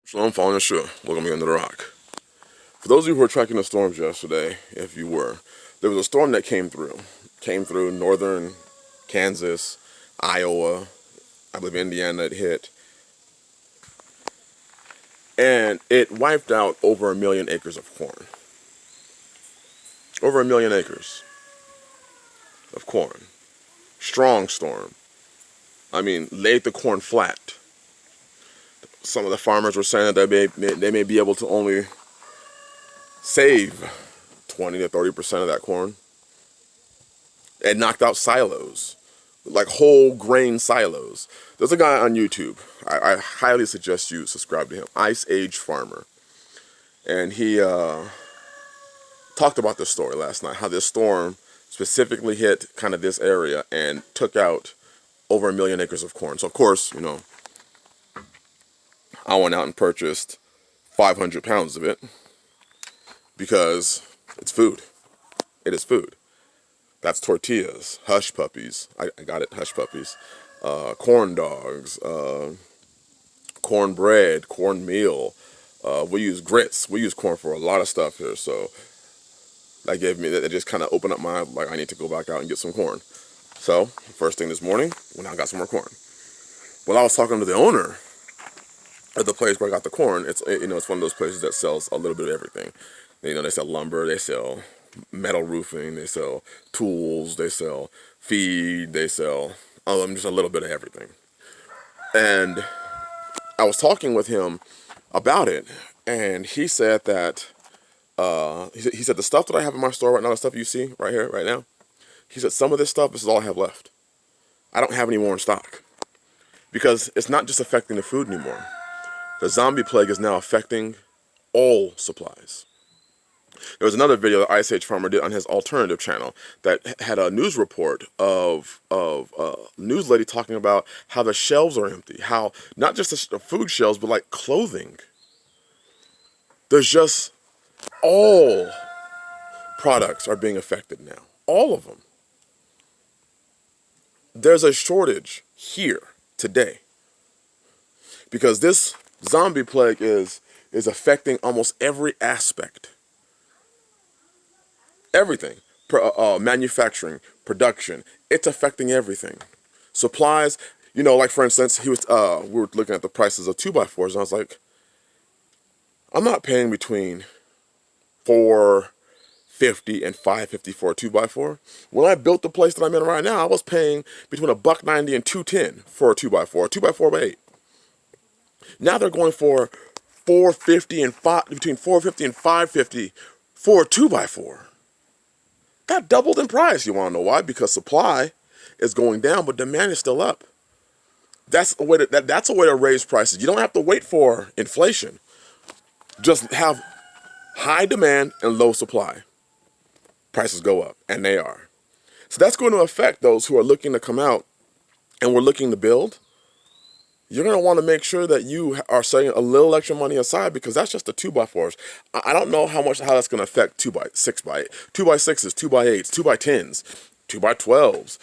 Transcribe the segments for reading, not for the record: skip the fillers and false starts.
So I'm following the show. Welcome me under the rock. For those of you who were tracking the storms yesterday, if you were, there was a storm that came through. Came through northern Kansas, Iowa, I believe Indiana it hit. And it wiped out over 1 million acres of corn. Over 1 million acres of corn. Strong storm. I mean, laid the corn flat. Some of the farmers were saying that they may be able to only save 20 to 30% of that corn. It knocked out silos, like whole grain silos. There's a guy on YouTube. I highly suggest you subscribe to him, Ice Age Farmer. And he talked about this story last night, how this storm specifically hit kind of this area and took out over 1 million acres of corn. So of course, you know, I went out and purchased 500 pounds of it because it's food. It is food. That's tortillas, hush puppies. I got it, hush puppies. Corn dogs, cornbread, cornmeal. We use grits. We use corn for a lot of stuff here. So that just kind of opened up my, like, I need to go back out and get some corn. So first thing this morning, went out and got some more corn. Well, I was talking to the owner at the place where I got the corn. It's one of those places that sells a little bit of everything. You know, they sell lumber, they sell metal roofing, they sell tools, they sell feed, they sell just a little bit of everything. And I was talking with him about it, and he said that he said the stuff that I have in my store right now, the stuff you see right here, right now, he said some of this stuff, this is all I have left. I don't have any more in stock because it's not just affecting the food anymore. The zombie plague is now affecting all supplies. There was another video that Ice Age Farmer did on his alternative channel that had a news report of a news lady talking about how the shelves are empty. How not just the food shelves, but like clothing. There's just all products are being affected now. All of them. There's a shortage here today because this zombie plague is affecting almost every aspect. Everything. Manufacturing, production, it's affecting everything. Supplies, you know, like for instance, we were looking at the prices of 2x4s, and I was like, I'm not paying between $4.50 and $5.50 for a 2x4. When I built the place that I'm in right now, I was paying between $1.90 and $2.10 for a 2x4, a 2x4 by 8. Now they're going for between $4.50 and $5.50 for a 2x4. That doubled in price. You want to know why? Because supply is going down, but demand is still up. That's a way to raise prices. You don't have to wait for inflation. Just have high demand and low supply. Prices go up, and they are. So that's going to affect those who are looking to come out and we're looking to build. You're going to want to make sure that you are setting a little extra money aside because that's just the 2x4s. I don't know how that's going to affect 2x6x8, 2x6s, 2x8s, 2x10s, 2x12s,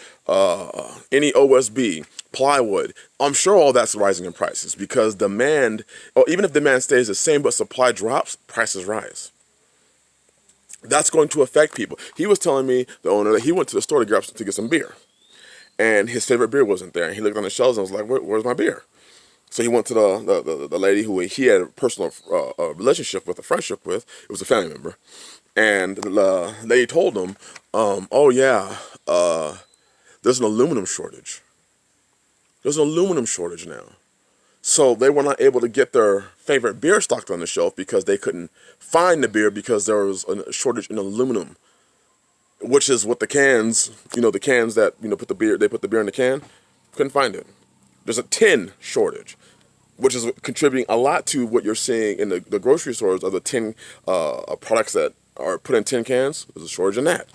any OSB, plywood. I'm sure all that's rising in prices because demand, or even if demand stays the same but supply drops, prices rise. That's going to affect people. He was telling me, the owner, that he went to the store to get some beer. And his favorite beer wasn't there. And he looked on the shelves and was like, where's my beer? So he went to the lady who he had a personal relationship with, a friendship with. It was a family member. And the lady told him, oh yeah, there's an aluminum shortage. There's an aluminum shortage now. So they were not able to get their favorite beer stocked on the shelf because they couldn't find the beer because there was a shortage in aluminum, which is what the cans, the cans that, they put the beer in the can, couldn't find it. There's a tin shortage, which is contributing a lot to what you're seeing in the grocery stores of the tin products that are put in tin cans. There's a shortage in that.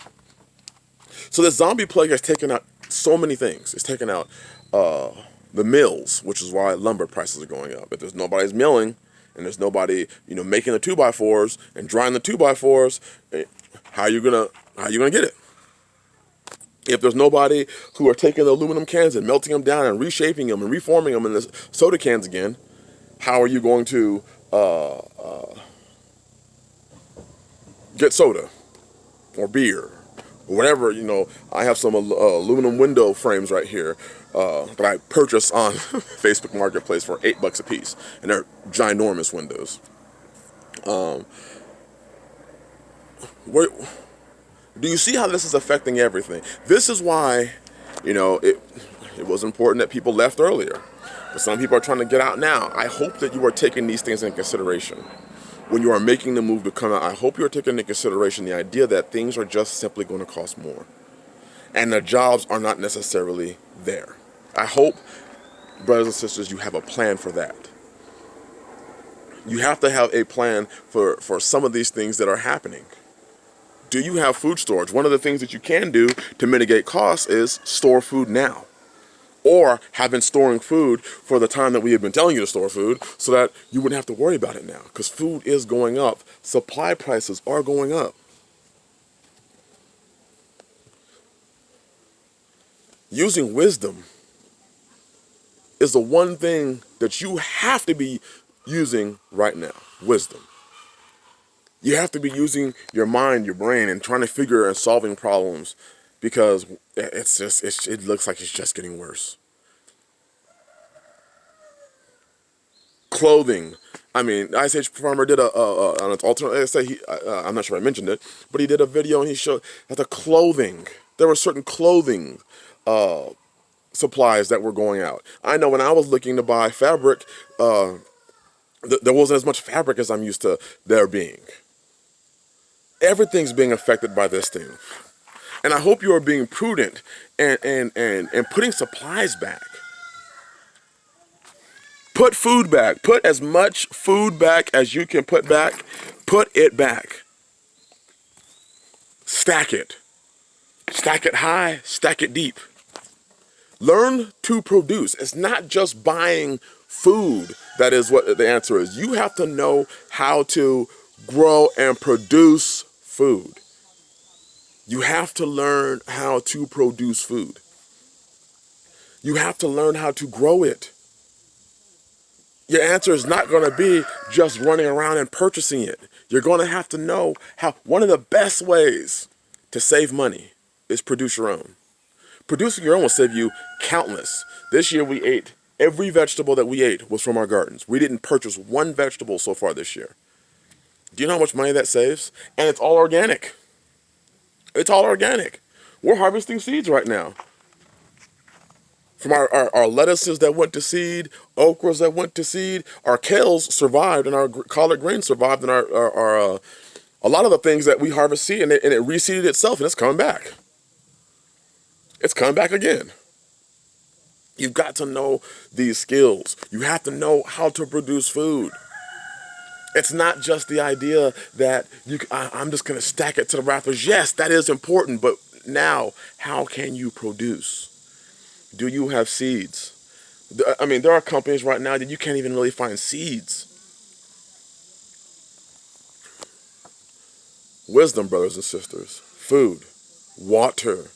So the zombie plague has taken out so many things. It's taken out the mills, which is why lumber prices are going up. If there's nobody's milling and there's nobody, making the 2x4s and drying the 2x4s, how are you gonna get it? If there's nobody who are taking the aluminum cans and melting them down and reshaping them and reforming them into soda cans again, how are you going to get soda or beer or whatever. I have some aluminum window frames right here that I purchased on Facebook Marketplace for $8 a piece, and they're ginormous windows. Where, do you see how this is affecting everything? This is why, it was important that people left earlier. But some people are trying to get out now. I hope that you are taking these things into consideration. When you are making the move to come out, I hope you're taking into consideration the idea that things are just simply going to cost more. And the jobs are not necessarily there. I hope, brothers and sisters, you have a plan for that. You have to have a plan for some of these things that are happening. Do you have food storage? One of the things that you can do to mitigate costs is store food now. Or have been storing food for the time that we have been telling you to store food so that you wouldn't have to worry about it now. Because food is going up. Supply prices are going up. Using wisdom is the one thing that you have to be using right now. Wisdom. You have to be using your mind, your brain, and trying to figure and solving problems, because it looks like it's just getting worse. Clothing. I mean, Ice Age Farmer did an alternate. I'm not sure I mentioned it, but he did a video and he showed that there were certain clothing supplies that were going out. I know when I was looking to buy fabric, there wasn't as much fabric as I'm used to there being. Everything's being affected by this thing. And I hope you are being prudent and putting supplies back. Put food back. Put as much food back as you can put back. Put it back. Stack it. Stack it high, stack it deep. Learn to produce. It's not just buying food that is what the answer is. You have to know how to grow and produce food. You have to learn how to produce food. You have to learn how to grow it. Your answer is not going to be just running around and purchasing it. You're going to have to know how. One of the best ways to save money is produce your own. Producing your own will save you countless. This year we ate, every vegetable that we ate was from our gardens. We didn't purchase one vegetable so far this year. Do you know how much money that saves? And it's all organic. It's all organic. We're harvesting seeds right now. From our lettuces that went to seed, okras that went to seed, our kales survived, and our collard greens survived, and a lot of the things that we harvest seed, and it reseeded itself, and it's coming back. It's coming back again. You've got to know these skills. You have to know how to produce food. It's not just the idea that I'm just going to stack it to the rafters. Yes, that is important, but now, how can you produce? Do you have seeds? I mean, there are companies right now that you can't even really find seeds. Wisdom, brothers and sisters. Food. Water.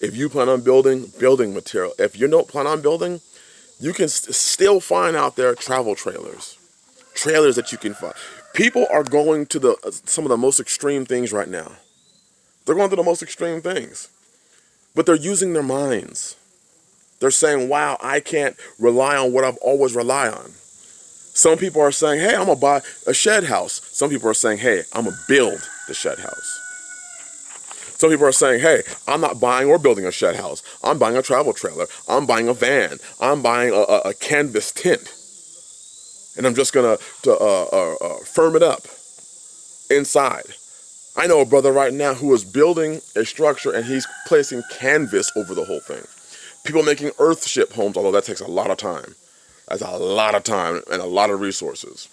If you plan on building material. If you don't plan on building, you can still find out there travel trailers. Trailers that you can find. People are going to some of the most extreme things right now. They're going to the most extreme things. But they're using their minds. They're saying, wow, I can't rely on what I've always relied on. Some people are saying, hey, I'm going to buy a shed house. Some people are saying, hey, I'm going to build the shed house. Some people are saying, hey, I'm not buying or building a shed house. I'm buying a travel trailer. I'm buying a van. I'm buying a canvas tent. And I'm just going to firm it up inside. I know a brother right now who is building a structure and he's placing canvas over the whole thing. People making earthship homes, although that takes a lot of time. That's a lot of time and a lot of resources.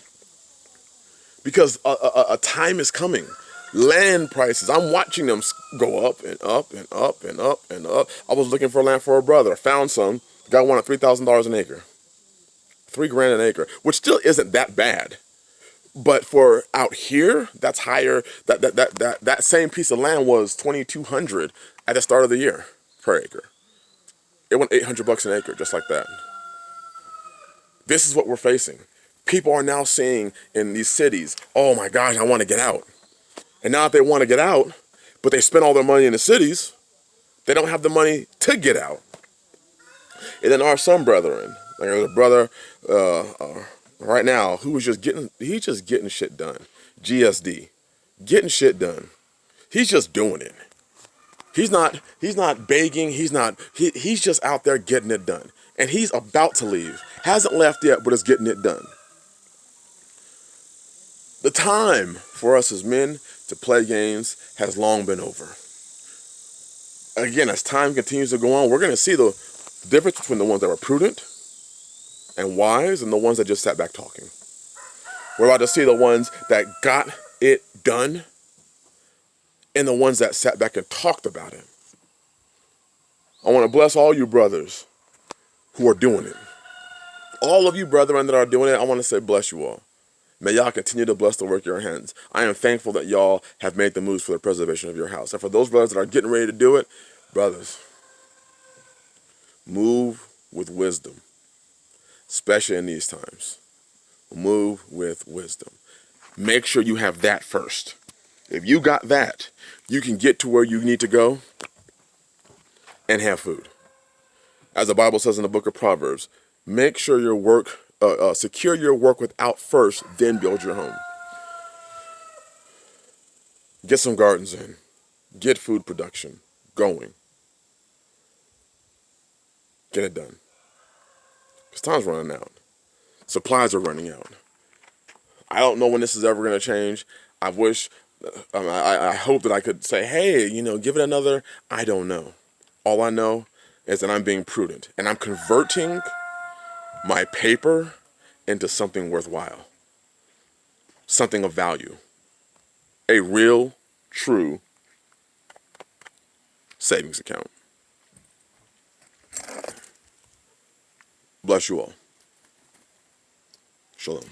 Because a time is coming. Land prices, I'm watching them go up and up and up and up and up. I was looking for land for a brother. Found some. The guy wanted $3,000 an acre. $3,000 an acre, which still isn't that bad. But for out here, that's higher. That same piece of land was $2,200 at the start of the year per acre. It went $800 an acre, just like that. This is what we're facing. People are now saying in these cities, oh my gosh, I want to get out. And now if they want to get out, but they spend all their money in the cities, they don't have the money to get out. And then there are some brethren, like there's a brother right now who was he's just getting shit done. GSD, getting shit done. He's just doing it. He's not begging. He's just out there getting it done. And he's about to leave. Hasn't left yet, but is getting it done. The time for us as men to play games has long been over. Again, as time continues to go on, we're going to see the difference between the ones that were prudent and wise and the ones that just sat back talking. We're about to see the ones that got it done and the ones that sat back and talked about it. I want to bless all you brothers who are doing it. All of you brethren that are doing it, I want to say bless you all. May y'all continue to bless the work of your hands. I am thankful that y'all have made the moves for the preservation of your house. And for those brothers that are getting ready to do it, brothers, move with wisdom, especially in these times. Move with wisdom. Make sure you have that first. If you got that, you can get to where you need to go and have food. As the Bible says in the book of Proverbs, make sure your work, secure your work without first, then build your home. Get some gardens in. Get food production going. Get it done. Because time's running out. Supplies are running out. I don't know when this is ever going to change. I wish, I hope that I could say, hey, give it another. I don't know. All I know is that I'm being prudent. And I'm converting my paper into something worthwhile. Something of value. A real, true savings account. Bless you all. Shalom.